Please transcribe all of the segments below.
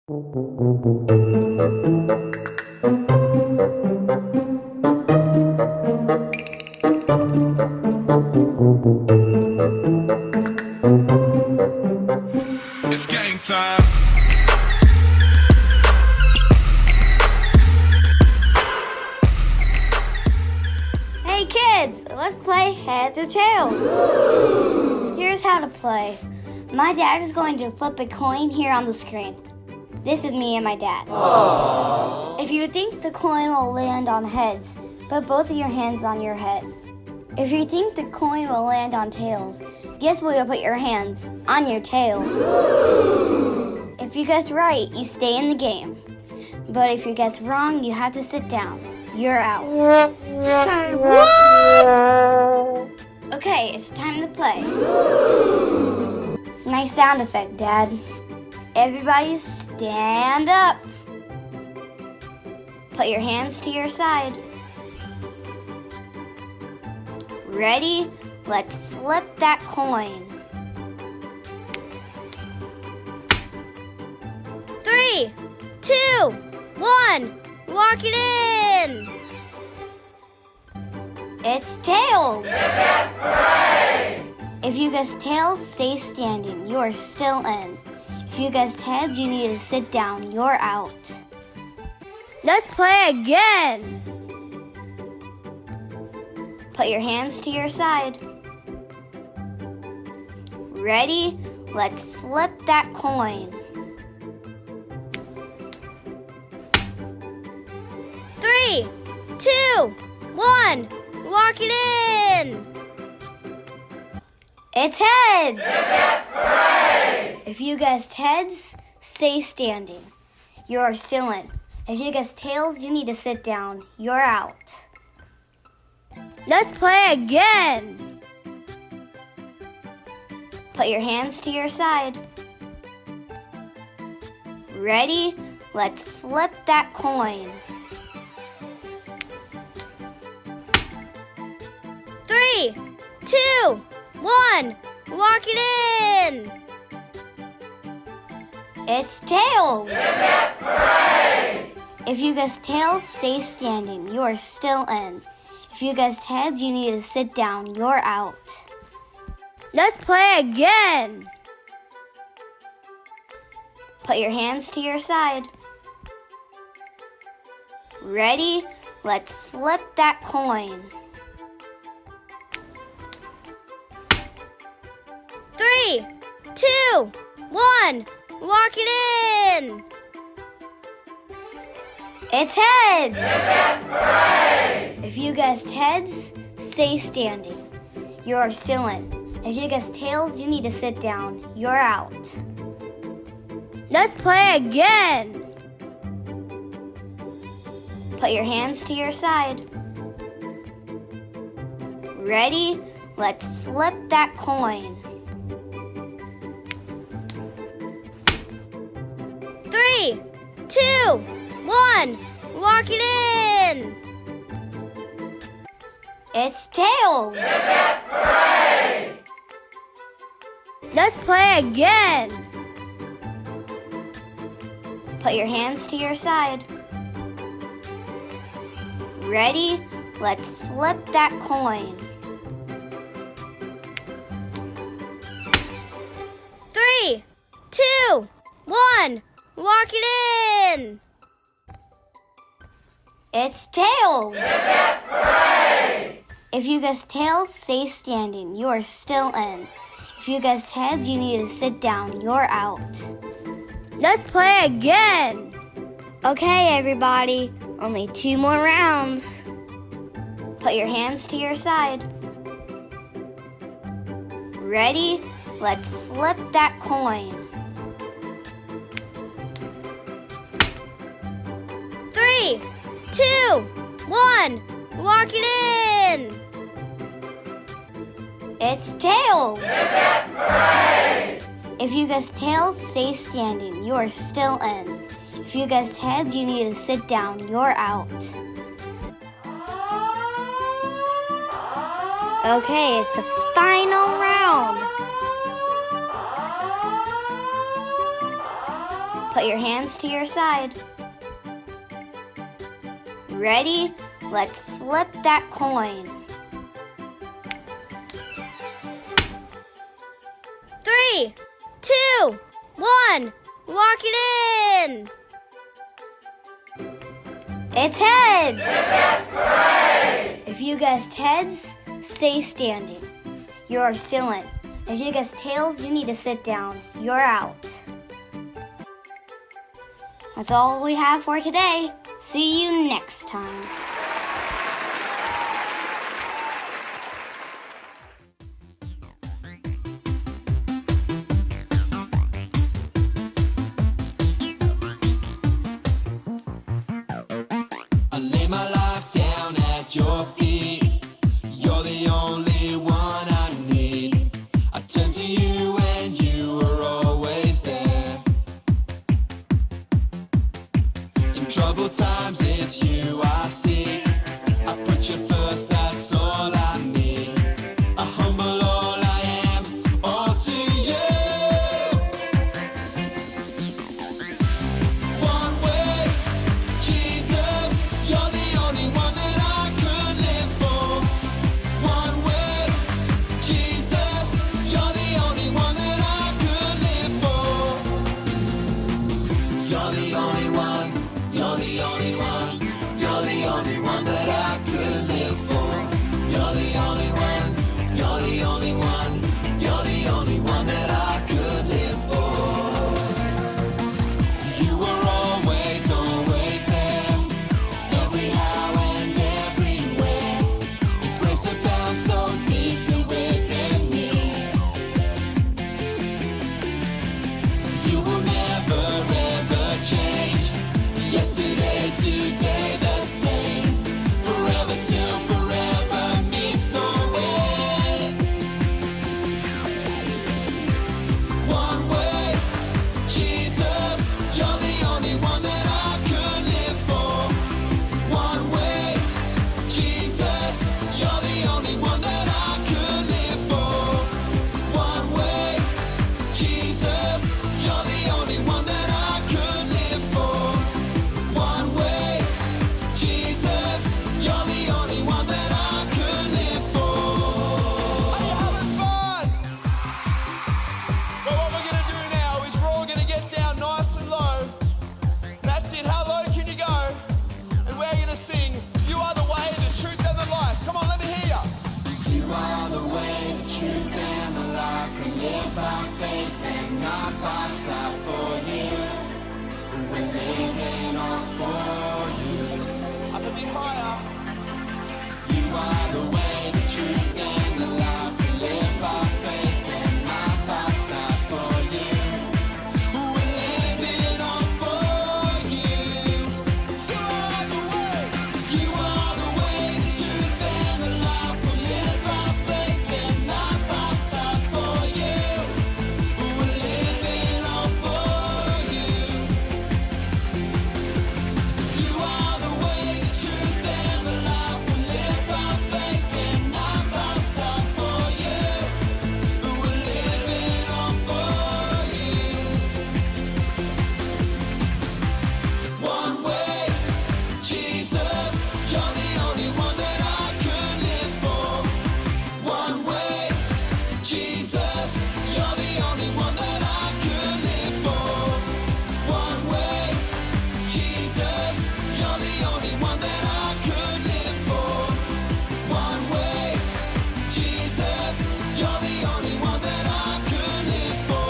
It's game time. Hey kids, let's play heads or tails. Here's how to play. My dad is going to flip a coin here on the screen. This is me and my dad. Aww. If you think the coin will land on heads, put both of your hands on your head. If you think the coin will land on tails, guess where you'll put your hands? On your tail. If you guess right, you stay in the game. But if you guess wrong, you have to sit down. You're out. Say what? Okay, it's time to play. Nice sound effect, Dad. Everybody stand up. Put your hands to your side. Ready? Let's flip that coin. 3, 2, 1. Walk it in. It's tails. If you guess tails, stay standing. You are still in. If you guessed heads, you need to sit down. You're out. Let's play again. Put your hands to your side. Ready? Let's flip that coin. 3, 2, 1. Walk it in. It's heads. If you guessed heads, stay standing. You are still in. If you guessed tails, you need to sit down. You're out. Let's play again. Put your hands to your side. Ready? Let's flip that coin. 3, 2, 1. Walk it in. It's tails. If you guessed tails, stay standing. You are still in. If you guessed heads, you need to sit down. You're out. Let's play again. Put your hands to your side. Ready? Let's flip that coin. 3, 2, 1. Walk it in. It's heads. If you guessed heads, stay standing. You are still in. If you guessed tails, you need to sit down. You're out. Let's play again. Put your hands to your side. Ready? Let's flip that coin. 3, 2, 1. Walk it in. It's tails. Let's play again. Put your hands to your side. Ready? Let's flip that coin. 3, 2, 1. Walk it in. It's tails. If you guessed tails, stay standing. You are still in. If you guessed heads, you need to sit down. You're out. Let's play again. Okay, everybody. Only 2 more rounds. Put your hands to your side. Ready? Let's flip that coin. 3, 2, 1. Walk it in. It's tails. If you guessed tails, stay standing. You are still in. If you guessed heads, you need to sit down. You're out. Okay, it's the final round. Put your hands to your side. Ready? Let's flip that coin. 3, 2, 1, lock it in! It's heads! If you guessed heads, stay standing. You are still in. If you guessed tails, you need to sit down. You're out. That's all we have for today. See you next time. I lay my life down at your feet. You're the only one I need. I turn to you and you are always there. In troubled times it's you I see. I put you first, that's all I need. I humble all I am, all to you. One way, Jesus, you're the only one that I could live for. One way, Jesus, you're the only one that I could live for. You're the only one, you're the only one, you're the only one that I could live for. You're the only one, you're the only one, you're the only one that I could live for. You were always, always there, every how and everywhere. Your grace abounds so deeply within me. You will never ever change. Yesterday, today, the same. Forever till forever meets no end. One way, Jesus, you're the only one that I could live for. One way, Jesus, you're the only one that I could live for. One way, Jesus, you're the only one that I could live for. One way, Jesus, you're the only one that I could live for. Are you having fun? Well, what we're gonna do now is we're all gonna get down nice and low. That's it. How low can you go? And we're gonna sing, "You are the way, the truth, and the life." Come on, let me hear ya. You are the way, the truth, and the life. We live by faith and not by sight. For you, we're living all for you. Up a bit higher. You are the way, the truth, and the life. We live by faith and not by sight. For you, we're living all for you. You are the way. You are the way, the truth, and the life. We live by faith and not by sight. For you, we're living all for you. You are the way, the truth, and the life. We live by faith and not by sight. For you, we're living all for you. One way, Jesus, you're the only one that I could live for. One way, Jesus, you're the only one that I could live for. One way, Jesus, you're the only one that I could live for. One way, Jesus, you're the only one that I could live for.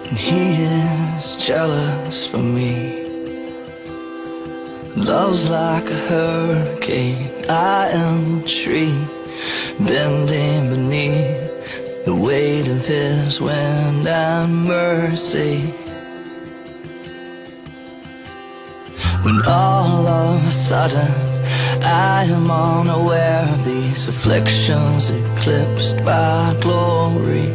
And he is jealous for me. Love's like a hurricane. I am a tree bending beneath the weight of his wind and mercy. When all of a sudden I am unaware of these afflictions eclipsed by glory,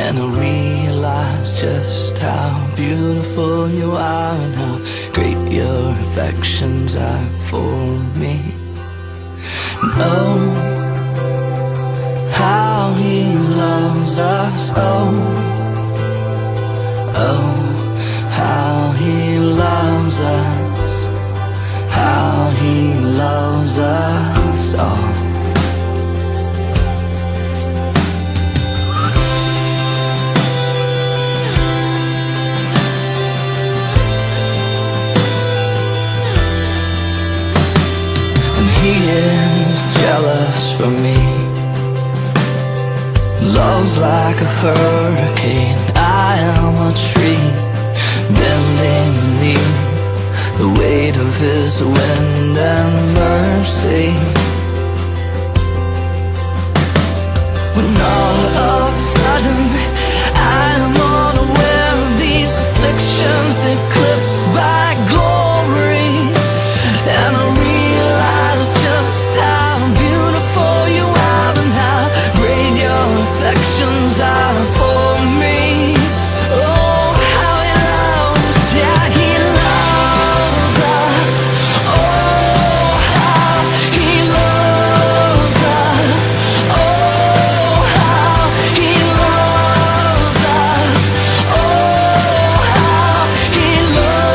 and I realize just how beautiful you are and how great your affections are for me. And oh, how he loves us, oh, oh, how he loves us, how he loves us all. He is jealous for me, love's like a hurricane, I am a tree, bending beneath the weight of his wind and mercy. When all of a sudden I am unaware of these afflictions eclipsed by glory, and I realize just how beautiful you are and how great your affections are for me. Oh, how he loves, yeah, he loves us. Oh, how he loves us. Oh, how he loves us. Oh, how he loves.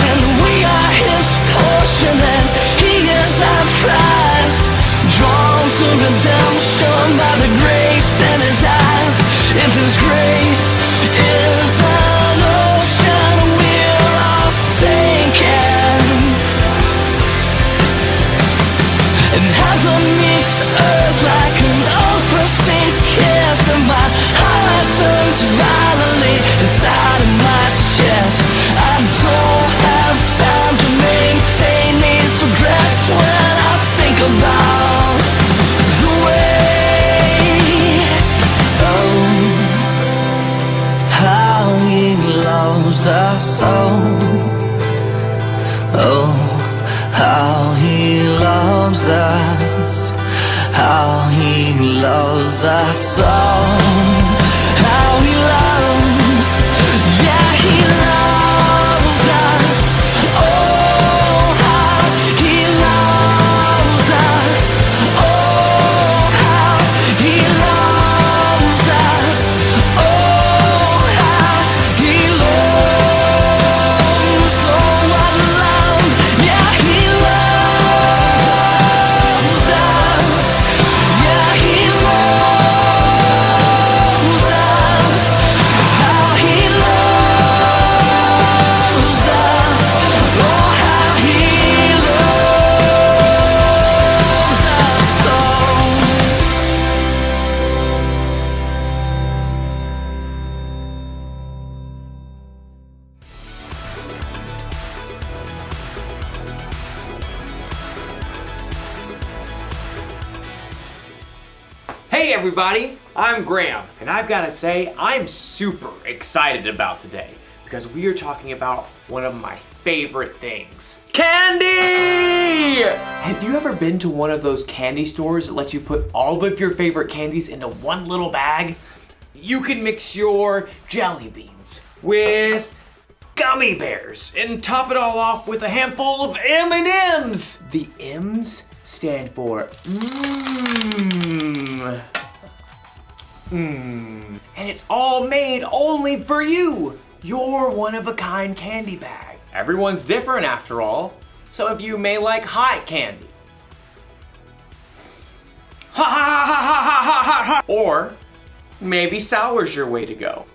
And we are his portion and he is our prize, drawn to redemption by the grace in his eyes. If his grace is an ocean, we're all sinking, and heaven meets earth like an unforeseen kiss, and my heart turns violently inside of my chest. I don't have time to maintain these regrets when I think about the way, oh, how he loves us, oh, oh, how he loves us, how he loves us, oh, how he loves, yeah, he loves us, oh, how he loves us, oh, how he loves us, oh, how he loves, oh, what love, yeah, he loves us, yeah, he loves us, how he loves us, oh, how he loves us, oh. Hey everybody, I'm Graham, and I've got to say I'm super excited about today because we are talking about one of my favorite things. Candy! Have you ever been to one of those candy stores that lets you put all of your favorite candies into one little bag? You can mix your jelly beans with gummy bears and top it all off with a handful of M&Ms. The M's stand for and it's all made only for you. Your one-of-a-kind candy bag. Everyone's different after all. Some of you may like hot candy. Or maybe sour's your way to go.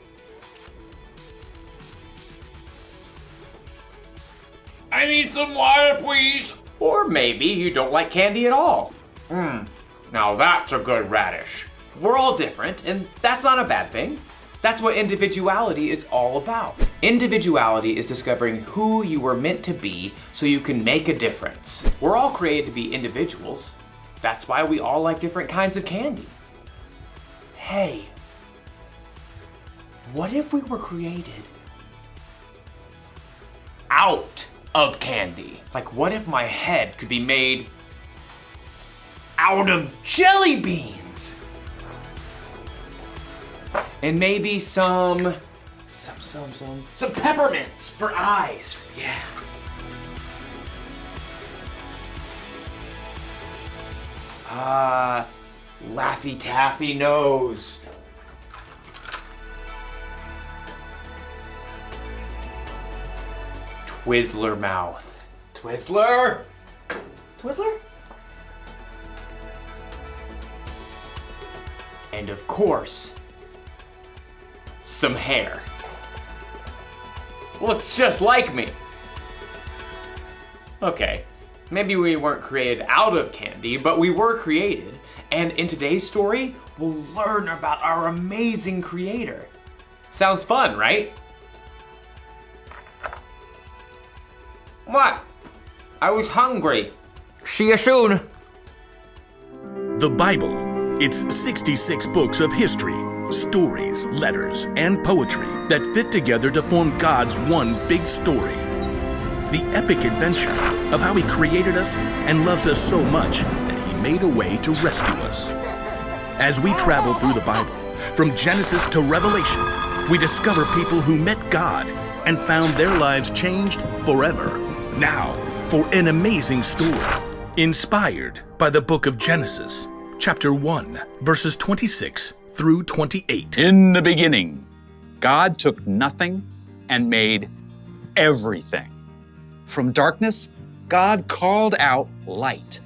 I need some water, please. Or maybe you don't like candy at all. Now that's a good radish. We're all different, and that's not a bad thing. That's what individuality is all about. Individuality is discovering who you were meant to be so you can make a difference. We're all created to be individuals. That's why we all like different kinds of candy. Hey, what if we were created out of candy? Like, what if my head could be made out of jelly beans? wings. And maybe some peppermints for eyes. Yeah. Laffy Taffy nose. Twizzler mouth. Twizzler? Twizzler? And of course, some hair. Looks just like me. Okay, maybe we weren't created out of candy, but we were created. And in today's story, we'll learn about our amazing creator. Sounds fun, right? What? I was hungry. See you soon. The Bible. It's 66 books of history, stories, letters, and poetry that fit together to form God's one big story. The epic adventure of how He created us and loves us so much that He made a way to rescue us. As we travel through the Bible, from Genesis to Revelation, we discover people who met God and found their lives changed forever. Now, for an amazing story, inspired by the book of Genesis, chapter 1, verses 26 through 28. In the beginning, God took nothing and made everything. From darkness, God called out light.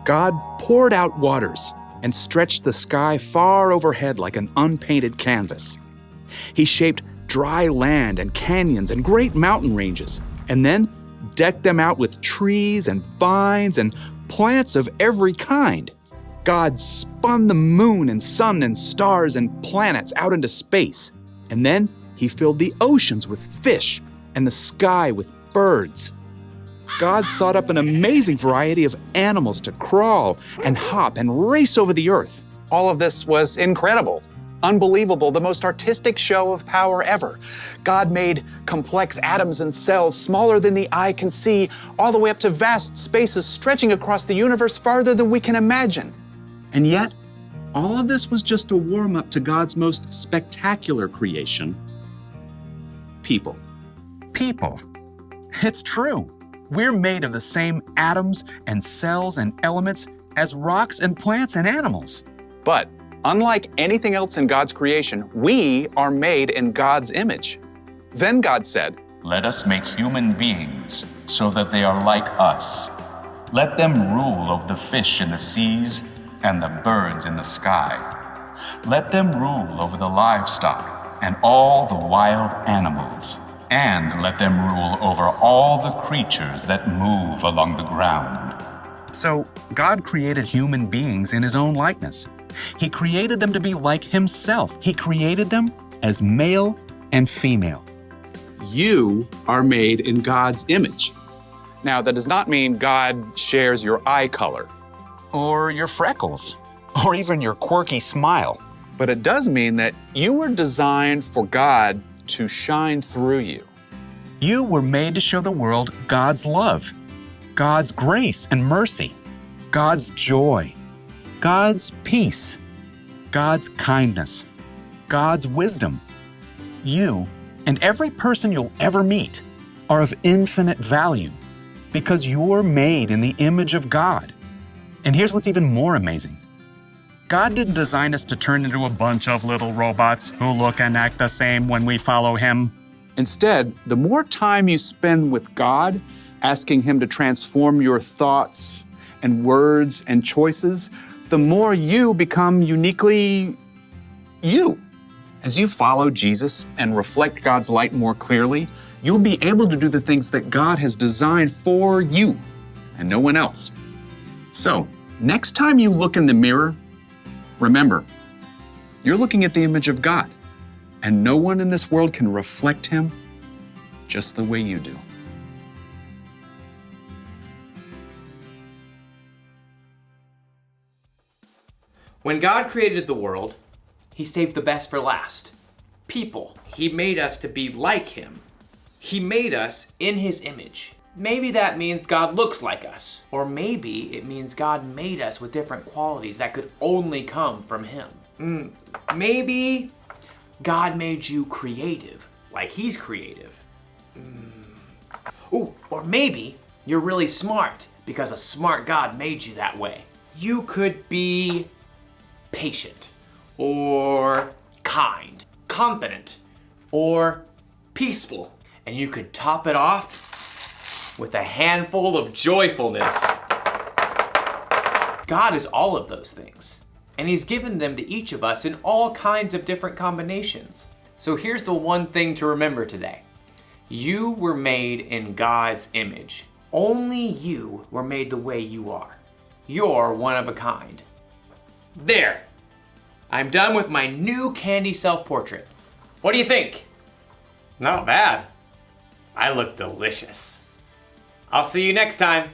God poured out waters and stretched the sky far overhead like an unpainted canvas. He shaped dry land and canyons and great mountain ranges, and then decked them out with trees and vines and plants of every kind. God spun the moon and sun and stars and planets out into space, and then He filled the oceans with fish and the sky with birds. God thought up an amazing variety of animals to crawl and hop and race over the earth. All of this was incredible, unbelievable, the most artistic show of power ever. God made complex atoms and cells smaller than the eye can see, all the way up to vast spaces stretching across the universe farther than we can imagine. And yet, all of this was just a warm-up to God's most spectacular creation, people. People. It's true. We're made of the same atoms and cells and elements as rocks and plants and animals. But unlike anything else in God's creation, we are made in God's image. Then God said, "Let us make human beings so that they are like us. Let them rule over the fish in the seas and the birds in the sky. Let them rule over the livestock and all the wild animals. And let them rule over all the creatures that move along the ground." So God created human beings in His own likeness. He created them to be like Himself. He created them as male and female. You are made in God's image. Now, that does not mean God shares your eye color, or your freckles, or even your quirky smile. But it does mean that you were designed for God to shine through you. You were made to show the world God's love, God's grace and mercy, God's joy, God's peace, God's kindness, God's wisdom. You and every person you'll ever meet are of infinite value because you're made in the image of God. And here's what's even more amazing. God didn't design us to turn into a bunch of little robots who look and act the same when we follow Him. Instead, the more time you spend with God, asking Him to transform your thoughts and words and choices, the more you become uniquely you. As you follow Jesus and reflect God's light more clearly, you'll be able to do the things that God has designed for you and no one else. So, next time you look in the mirror, remember, you're looking at the image of God, and no one in this world can reflect Him just the way you do. When God created the world, He saved the best for last. People. He made us to be like Him. He made us in His image. maybe that means God looks like us. Or maybe it means God made us with different qualities that could only come from Him. Maybe God made you creative, like He's creative. Ooh, or maybe you're really smart because a smart God made you that way. You could be patient, or kind, confident, or peaceful. And you could top it off with a handful of joyfulness. God is all of those things, and He's given them to each of us in all kinds of different combinations. So here's the one thing to remember today. You were made in God's image. Only you were made the way you are. You're one of a kind. There. I'm done with my new candy self-portrait. What do you think? Not bad. I look delicious. I'll see you next time.